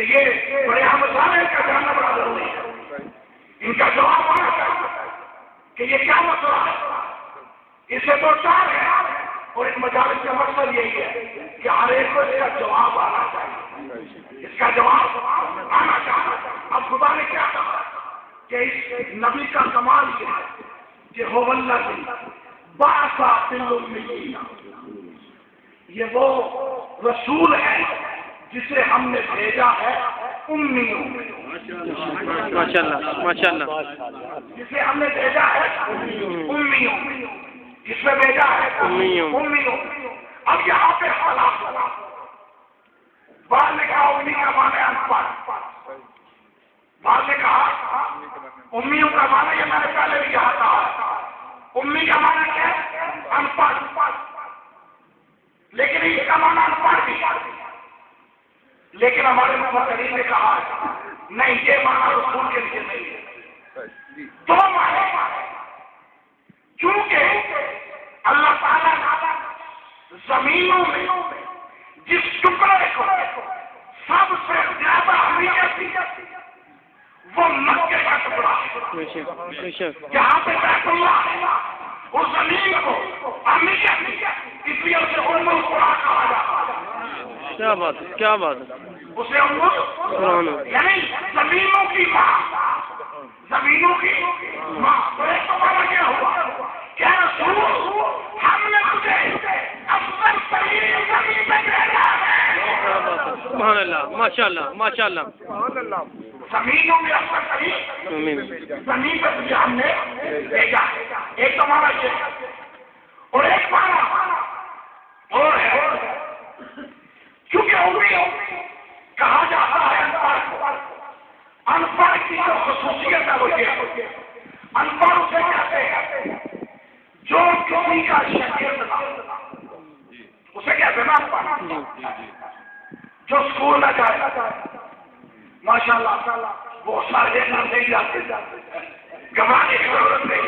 کہ یہ بڑے مسائل کا جاننا بڑا ضروری ہے، ان کا جواب ہونا چاہیے کہ یہ کیا مسئلہ ہے، اس سے دو چار ہے، اور اس مجالس کا مقصد یہی ہے کہ ہر ایک کو اس کا جواب آنا چاہیے، اس کا جواب آنا چاہیے۔ اب خدا نے کیا کہا کہ اس نبی کا کمال یہ ہے کہ هو الذی بعث فی الامیین، یہ وہ رسول ہے جسے ہم نے بھیجا ہے امیوں میں، ماشاءاللہ ماشاءاللہ، جسے ہم نے بھیجا ہے امیوں میں، جس میں بھیجا ہے امیوں۔ اب یہاں پہ حالات بعض نے کہا امی کا معنی ان پڑھ، بعض نے کہا امیوں کا معنی، یہ میں نے پہلے بھی کہا تھا، امی کا معنی کیا ہے؟ ان پڑھ، لیکن اس کا معنی ان پڑھ بھی، لیکن ہمارے مفسرین نے کہا نہیں، یہ معنی رسول کے لیے نہیں ہے، دو معنی، کیونکہ اللہ تعالیٰ زمینوں میں جس ٹکڑے کو سب سے زیادہ اہمیت دی وہ مکے کا ٹکڑا ہے، جہاں پہ بیت اللہ ہے، اس زمین کو اہمیت دی، اس لیے اسے ام القرآن کہا جاتا ہے۔ کیا بات ہے، کیا بات ہے، اسے ام القرآن یعنی زمینوں کی ماں، زمینوں کی ماں۔ تو ایک تو مانا کیا ہوا کہ رسول ہم نے تجھے افضل ترین زمین میں بھیجا ہے، سبحان اللہ، ماشاءاللہ ماشاءاللہ، زمینوں میں افضل ترین زمین پر تجھے ہم نے بھیجا ہے۔ ایک تو مانا یہ ہے، اور ایک مانا اور ہے کیونکہ امی کہا جاتا ہے ان پڑھ کی جو خصوصیت ہے وہ یہ ہے، ان پڑھ اسے کہتے ہیں جو کسی کا شاگرد نہ، اسے کہتے ہیں نا ان پڑھ، جو اسکول نہ جائے، ماشاء اللہ وہ سارے نہیں جاتے، گھبرانے کی ضرورت نہیں،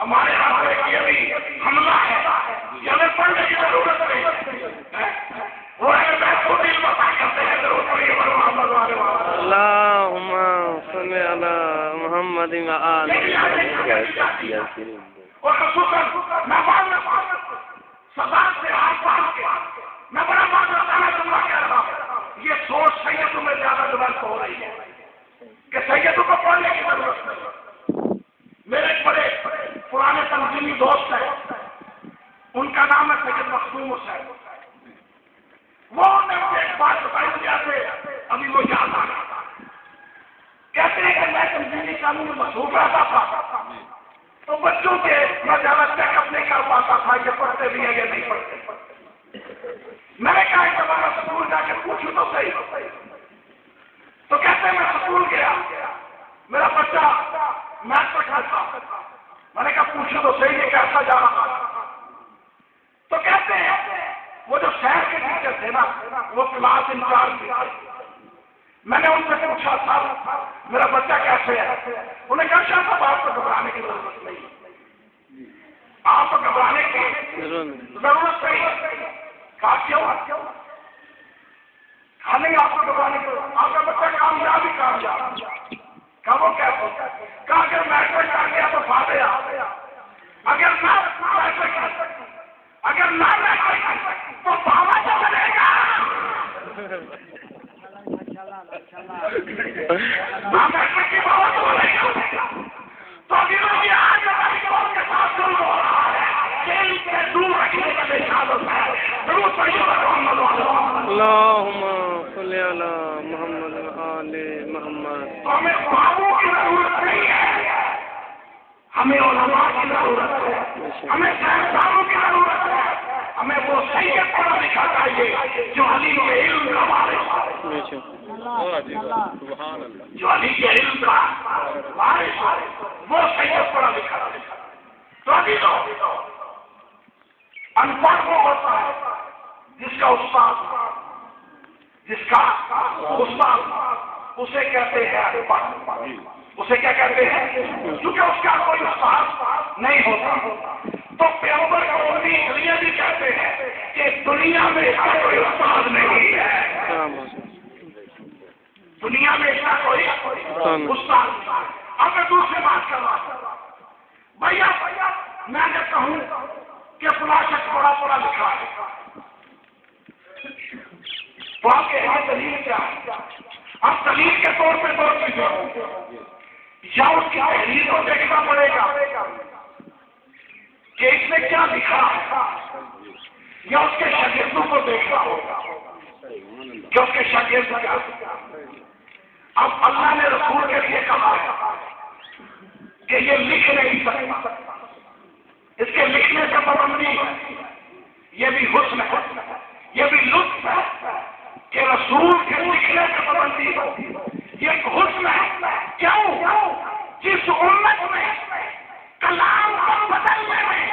ہمارے ہاتھ میں یہ بھی حملہ ہے کہ ہمیں پڑھنے کی ضرورت نہیں، وہ ہے میں خود ہی بتا کرتے ہیں ضرورت نہیں ہے محمد والے والا، اللہم صلی علی محمد و آل۔ اور خصوصاً میں معذرت سزا سے آس پاس کے میں بڑا معذرتانہ جملہ کہہ رہا ہوں، یہ سوچ سیدوں میں زیادہ ڈیولپ ہو رہی ہے کہ سیدوں کو پڑھنے کی ضرورت نہیں۔ میرے ایک بڑے پرانے تنظیمی دوست ہیں، ان کا نام ہے سید مخدوم حسین، وہ نے مجھے ایک بات بتائی دیا سے ابھی وہ یاد آ رہا تھا، کہتے ہیں کہ میں تنظیمی کاموں میں مصروف رہتا تھا تو بچوں کے میں زیادہ چیک اپ نہیں کر پاتا تھا کہ پڑھتے بھی ہیں یا نہیں پڑھتے۔ میں نے کہا کہ میں اسکول جا کے پوچھوں تو صحیح، تو کہتے ہیں میں اسکول گیا، میرا بچہ میتھ پڑھتا تھا، میں نے کہا پوچھو تو صحیح یہ کیسا جا رہا تھا، تو کہتے ہیں وہ جو شہر کے ٹیچر تھے نا وہ کلاس انچارج تھے، میں نے ان سے پوچھا تھا میرا بچہ کیسے ہے، انہوں نے کہا شاہ صاحب آپ کو گھبرانے کی ضرورت نہیں، آپ کو گھبرانے کی ضرورت نہیں، کہا کیوں؟ کہا نہیں آپ کو گھبرانے کی، آپ کا بچہ کامیاب ہی کامیاب، کہا وہ کیسے؟ کہا اگر میٹرک کر گیا تو فاتحہ، اگر نہ اگر نہ تو بابا تو بنے گا، میٹرک کی بابا تو بنے گا، تو ابھی آج کے ساتھ شروع ہو رہا ہے، جیل سے دور رکھنے کا نشان ہوتا ہے، ضرور پڑھیے محمد اللہم صلی علی محمد و آل محمد۔ تو ہمیں بابوں کی ضرورت نہیں ہے، ہمیں علماء کی ضرورت ہے، ہمیں سائنسدانوں کی ضرورت ہے، ہمیں وہ سید پڑھا لکھا چاہیے جو علی کے علم کا وارث ہے، جو علی کے علم کا وارث ہے وہ سید پڑھا لکھا ہے۔ تو ابھی تو ان پڑھ وہ ہوتا ہے جس کا استاد اسے کہتے ہیں ان پڑھ، اسے کیا کہتے ہیں؟ کیونکہ اس کا کوئی استاد نہیں ہوتا، تو پیغمبر کو اپنی لیے بھی کہتے ہیں کہ دنیا میں اس کا کوئی استاد نہیں ہے، دنیا میں اس کا کوئی استاد نہیں۔ اب میں دوسری بات کر رہا ہوں، بھیا میں اگر کہوں کہ فلاں شخص بڑا پڑھا لکھا ہے تو آپ کے یہاں دلیل کیا ہے؟ اب دلیل کے طور پہ دو چیزیں، یا اس کی تحریر کو دیکھنا پڑے گا کہ اس نے کیا لکھا ہے، یا اس کے شاگردوں کو دیکھنا ہوگا کہ اس کے شاگرد کیا ہے۔ اب اللہ نے رسول کے لیے کہا ہے کہ یہ لکھ نہیں سکتا، اس کے لکھنے سے پابندی ہے، یہ بھی حسن ہے، یہ بھی لطف ہے کہ رسول کے لکھنے سے پابندی ہو، یہ ایک حسن ہے۔ کیوں؟ جس امت میں کلام کو بدلنے میں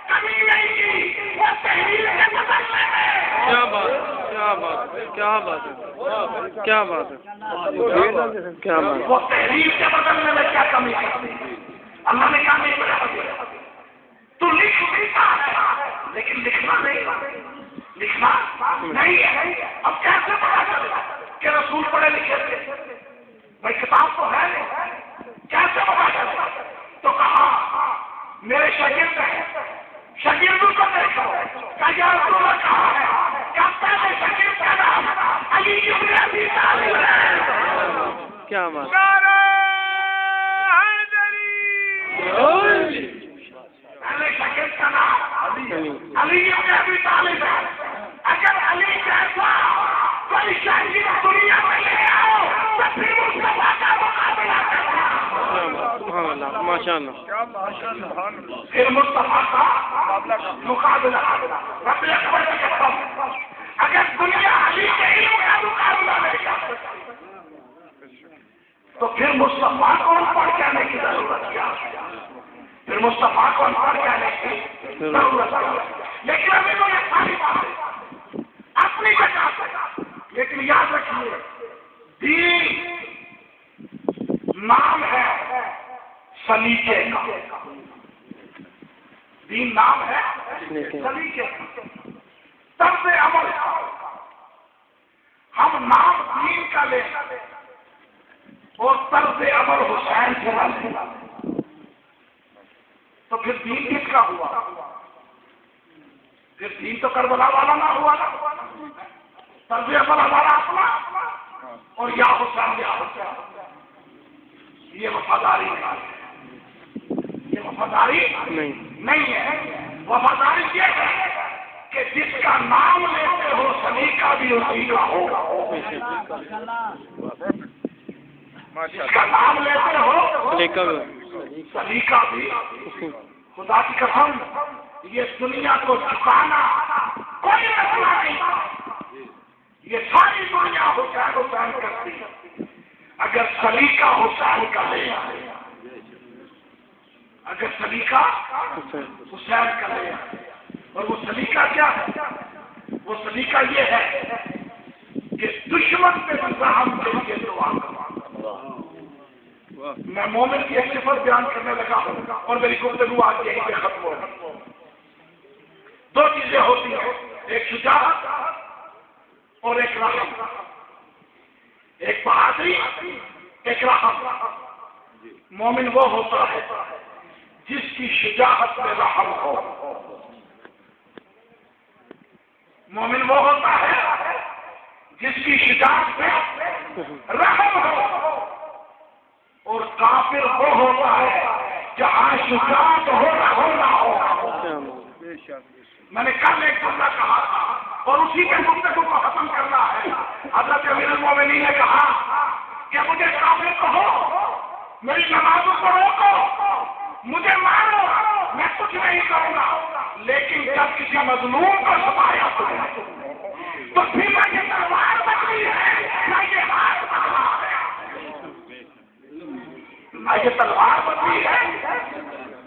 کمی نہیں کی، وہ تحریر کے بدلنے میں۔ کیا بات ہے، کیا بات ہے، کیا بات ہے، کیا بات ہے، کیا بات ہے۔ وہ تحریر کے بدلنے میں کیا کمی ہے؟ اللہ نے کہا نہیں، تو لکھ سکتا ہے لیکن لکھنا نہیں، لکھنا نہیں ہے۔ اب کیسے پتا چلے کہ رسول پڑھے لکھے تھے؟ بھائی کتاب تو ہے نہیں، کیسے پتا چلے؟ تو کہا میرے شاگرد ہیں، شاگردوں کو دیکھو، کیا رسول اللہ کہا ہے کہ پہلے شاگرد کا نام علی ابن ابی طالب ہے۔ کیا بات پہلے شاگرد کا نام علی ابن ابی طالب ہے۔ اگر علی جیسا کوئی شاگرد دنیا میں لے آؤ تو پھر مصطفیٰ کا مقابلہ کرنا، سبحان اللہ، ماشاء اللہ، پھر مصطفیٰ کا مقابلہ رب اکبر کی قسم، اگر دنیا علی کے علم کا مقابلہ نہیں کر سکتی تو پھر مصطفیٰ کو پڑھ جانے کی ضرورت کیا ہے؟ پھر مصطفیٰ کو پڑھ جانے کی ضرورت ہے۔ لیکن ابھی تو یہ ساری بات اپنی جگہ پہ، لیکن یاد رکھیے دین نام ہے سلیقے کا، دین نام ہے سلیقے کا، طرز عمل کا۔ ہم نام دین کا لیں اور طرز عمل حسین سے نہ لیں تو پھر دین کس کا ہوا؟ پھر دین تو کربلا والا نہ ہوا نا، طرز عمل ہمارا اپنا، اور یا حسین یا حسین، یہ وفاداری نہیں، یہ وفاداری نہیں ہے۔ وفاداری یہ ہے کہ جس کا نام لیتے ہو سلیقہ بھی اسی کا ہو، جس کا نام لیتے ہو سلیقہ بھی۔ خدا کی قسم یہ دنیا کو جھکانا کوئی مسئلہ نہیں، یہ ساری دنیا حسین حسین کرتی ہے، اگر سلیقہ حسین کا لے آئے، اگر سلیقہ حسین کا لے آئے۔ اور وہ سلیقہ کیا ہے؟ وہ سلیقہ یہ ہے کہ دشمن پہ رحم کے لیے دعا کرو۔ میں مومن کی ایک صفت بیان کرنے لگا ہوں اور میری گفتگو آج یہیں پہ ختم ہو۔ دو چیزیں ہوتی ہیں، ایک شجاعت اور ایک رحم، ایک بہادری ایک رحم۔ مومن وہ ہوتا ہے جس کی شجاعت میں رحم ہو، مومن وہ ہوتا ہے جس کی شجاعت میں رحم ہو، اور کافر وہ ہوتا ہے جہاں شجاعت ہو رحم نہ ہو۔ میں نے کل ایک جملہ کہا تھا اور اسی کے گفتگو کو ختم کرنا ہے۔ حضرت امیر المومنین نے کہا کہ مجھے کافر کہو، میری نمازوں کو روکو، مجھے مارو، میں کچھ نہیں کروں گا، لیکن جب کسی مظلوم کو ستایا تو پھر نہ یہ تلوار بدلی ہے نہ یہ ہاتھ بدلا ہے، نہ یہ تلوار بدلی ہے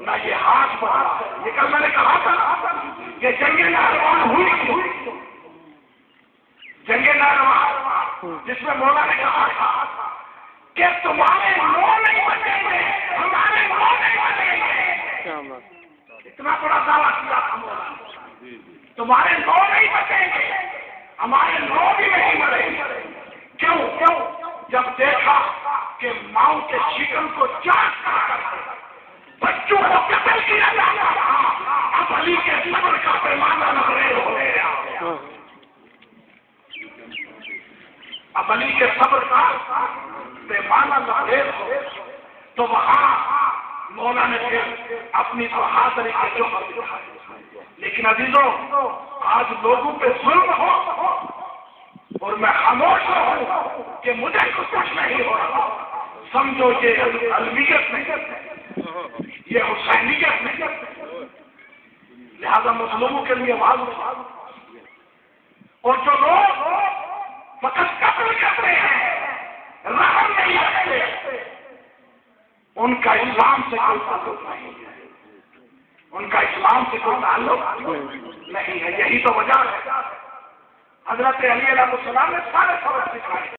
نہ یہ ہاتھ بدلا ہے۔ یہ کل میں نے کہا تھا کہ جنگ نہروان ہوئی، جنگ نہروان جس میں مولا نے کہا تھا کہ تمہارے لو نہیں بچیں گے، ہمارے لو نہیں بچیں گے، اتنا بڑا دعویٰ کیا تھا مولا نے، تمہارے لو نہیں بچیں گے، ہمارے لو بھی نہیں مریں گے۔ کیوں؟ جب کے شکم کو چاک کر بچوں کو قتل کیا جاتا تھا، اب علی کے صبر کا پیمانہ لبریز ہو گیا، اب علی کے صبر کا پیمانہ لبریز ہو گیا، تو وہاں مولا نے پھر اپنی بہادری کا جوہر دکھایا۔ لیکن عزیزوں، آج لوگوں پہ ظلم ہو اور میں خاموش ہوں کہ مجھے کچھ نہیں ہو رہا، سمجھو یہ علمیت نہیں، یہ حسینیت نہیں، لہذا مظلوموں کے لیے آواز اٹھا۔ اور جو لوگ فقط قتل کرتے ہیں، رحم نہیں رکھتے، ان کا اسلام سے کوئی تعلق نہیں ہے، ان کا اسلام سے کوئی تعلق نہیں ہے۔ یہی تو وجہ ہے حضرت علی علیہ السلام نے سارے